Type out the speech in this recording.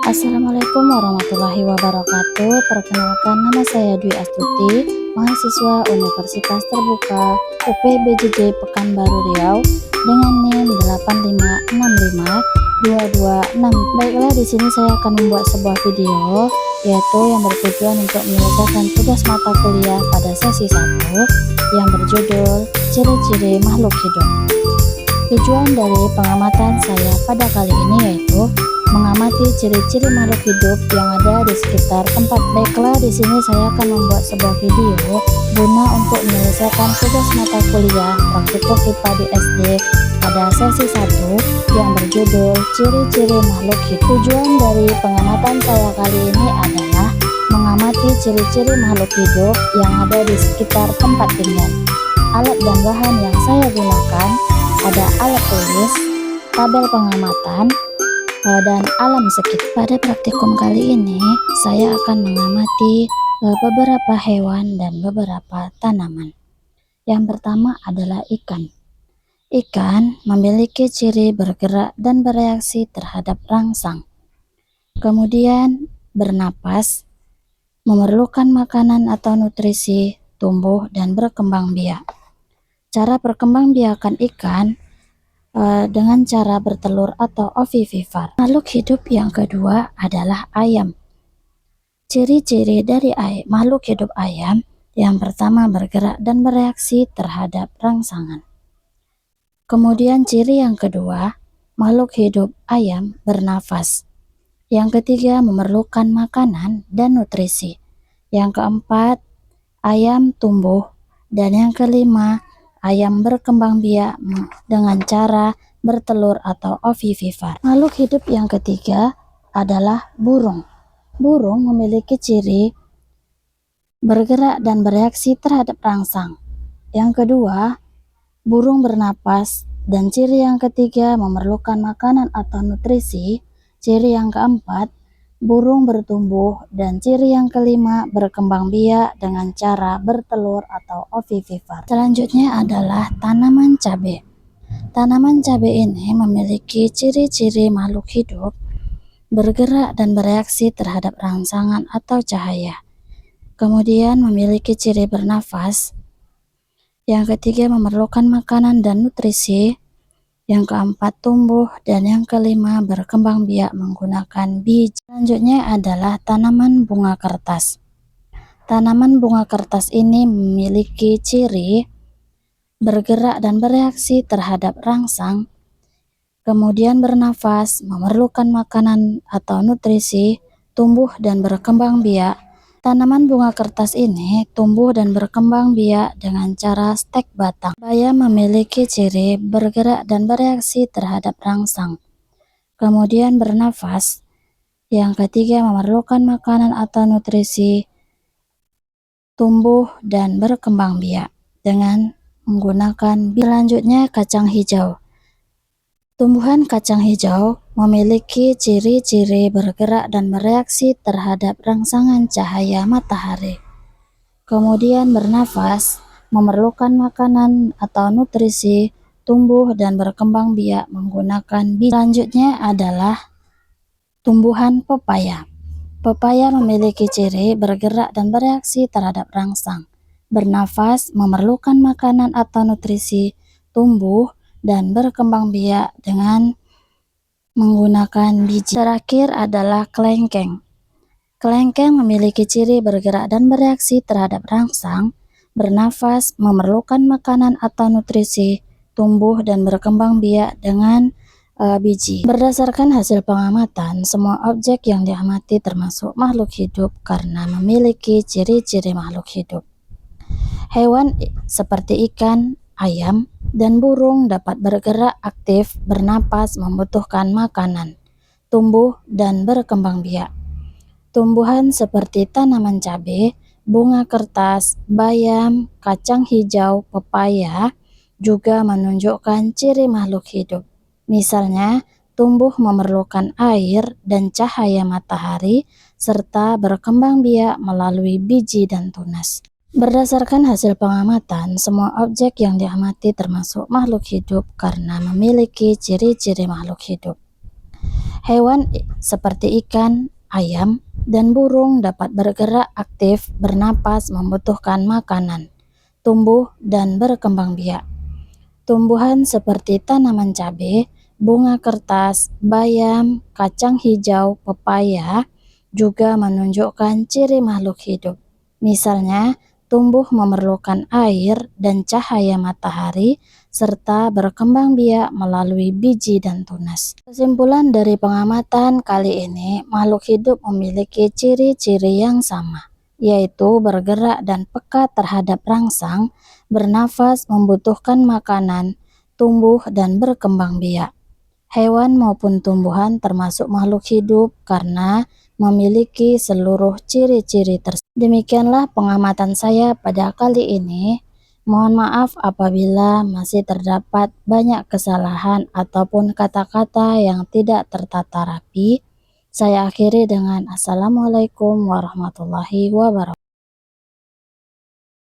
Assalamualaikum warahmatullahi wabarakatuh. Perkenalkan, nama saya Dwi Astuti, mahasiswa Universitas Terbuka UPBJJ Pekanbaru Riau dengan NIM 85652226. Baiklah, di sini saya akan membuat sebuah video yaitu yang bertujuan untuk menyelesaikan tugas mata kuliah pada sesi 1 yang berjudul Ciri-ciri Makhluk Hidup. Tujuan dari pengamatan saya pada kali ini yaitu mengamati ciri-ciri makhluk hidup yang ada di sekitar tempat. Baiklah, di sini saya akan membuat sebuah video guna untuk menyelesaikan tugas mata kuliah praktikum IPA di SD pada sesi 1 yang berjudul Ciri-ciri Makhluk Hidup. Tujuan dari pengamatan saya kali ini adalah mengamati ciri-ciri makhluk hidup yang ada di sekitar tempat tinggal. Alat dan bahan yang saya gunakan ada alat tulis, tabel pengamatan, dan alam sekitar. Pada praktikum kali ini saya akan mengamati beberapa hewan dan beberapa tanaman. Yang pertama adalah ikan. Ikan memiliki ciri bergerak dan bereaksi terhadap rangsang. Kemudian bernapas, memerlukan makanan atau nutrisi, tumbuh dan berkembang biak. Cara perkembangbiakan ikan dengan cara bertelur atau ovivivir. Makhluk hidup yang kedua adalah ayam. Ciri-ciri dari makhluk hidup ayam yang pertama bergerak dan bereaksi terhadap rangsangan. Kemudian ciri yang kedua, makhluk hidup ayam bernafas. Yang ketiga, memerlukan makanan dan nutrisi. Yang keempat, ayam tumbuh. Dan yang kelima, ayam berkembang biak dengan cara bertelur atau ovivivir. Makhluk hidup yang ketiga adalah burung. Burung memiliki ciri bergerak dan bereaksi terhadap rangsang. Yang kedua, burung bernapas. Dan ciri yang ketiga, memerlukan makanan atau nutrisi. Ciri yang keempat, burung bertumbuh, dan ciri yang kelima berkembang biak dengan cara bertelur atau ovivivir. Selanjutnya adalah tanaman cabai. Tanaman cabai ini memiliki ciri-ciri makhluk hidup bergerak dan bereaksi terhadap rangsangan atau cahaya. Kemudian memiliki ciri bernafas. Yang ketiga memerlukan makanan dan nutrisi. Yang keempat tumbuh, dan yang kelima berkembang biak menggunakan biji. Selanjutnya adalah tanaman bunga kertas. Tanaman bunga kertas ini memiliki ciri bergerak dan bereaksi terhadap rangsang, kemudian bernafas, memerlukan makanan atau nutrisi, tumbuh dan berkembang biak. Tanaman bunga kertas ini tumbuh dan berkembang biak dengan cara stek batang. Bayam memiliki ciri bergerak dan bereaksi terhadap rangsang, kemudian bernafas. Yang ketiga memerlukan makanan atau nutrisi, tumbuh dan berkembang biak dengan menggunakan biji. Selanjutnya kacang hijau. Tumbuhan kacang hijau memiliki ciri-ciri bergerak dan bereaksi terhadap rangsangan cahaya matahari. Kemudian bernafas, memerlukan makanan atau nutrisi, tumbuh dan berkembang biak menggunakan biji. Selanjutnya adalah tumbuhan pepaya. Pepaya memiliki ciri bergerak dan bereaksi terhadap rangsang, bernafas, memerlukan makanan atau nutrisi, tumbuh dan berkembang biak dengan menggunakan biji. Terakhir adalah kelengkeng. Kelengkeng memiliki ciri bergerak dan bereaksi terhadap rangsang, bernafas, memerlukan makanan atau nutrisi, tumbuh dan berkembang biak dengan biji. Berdasarkan hasil pengamatan, semua objek yang diamati termasuk makhluk hidup karena memiliki ciri-ciri makhluk hidup. Hewan seperti ikan, ayam, dan burung dapat bergerak aktif, bernapas, membutuhkan makanan, tumbuh dan berkembang biak. Tumbuhan seperti tanaman cabai, bunga kertas, bayam, kacang hijau, pepaya juga menunjukkan ciri makhluk hidup. Misalnya, tumbuh memerlukan air dan cahaya matahari serta berkembang biak melalui biji dan tunas. Berdasarkan hasil pengamatan, semua objek yang diamati termasuk makhluk hidup karena memiliki ciri-ciri makhluk hidup. Hewan seperti ikan, ayam, dan burung dapat bergerak aktif, bernapas, membutuhkan makanan, tumbuh, dan berkembang biak. Tumbuhan seperti tanaman cabai, bunga kertas, bayam, kacang hijau, pepaya juga menunjukkan ciri makhluk hidup. Misalnya, tumbuh memerlukan air dan cahaya matahari serta berkembang biak melalui biji dan tunas. Kesimpulan dari pengamatan kali ini, makhluk hidup memiliki ciri-ciri yang sama, yaitu bergerak dan peka terhadap rangsang, bernafas, membutuhkan makanan, tumbuh dan berkembang biak. Hewan maupun tumbuhan termasuk makhluk hidup karena memiliki seluruh ciri-ciri tersebut. Demikianlah pengamatan saya pada kali ini. Mohon maaf apabila masih terdapat banyak kesalahan ataupun kata-kata yang tidak tertata rapi. Saya akhiri dengan Assalamualaikum warahmatullahi wabarakatuh.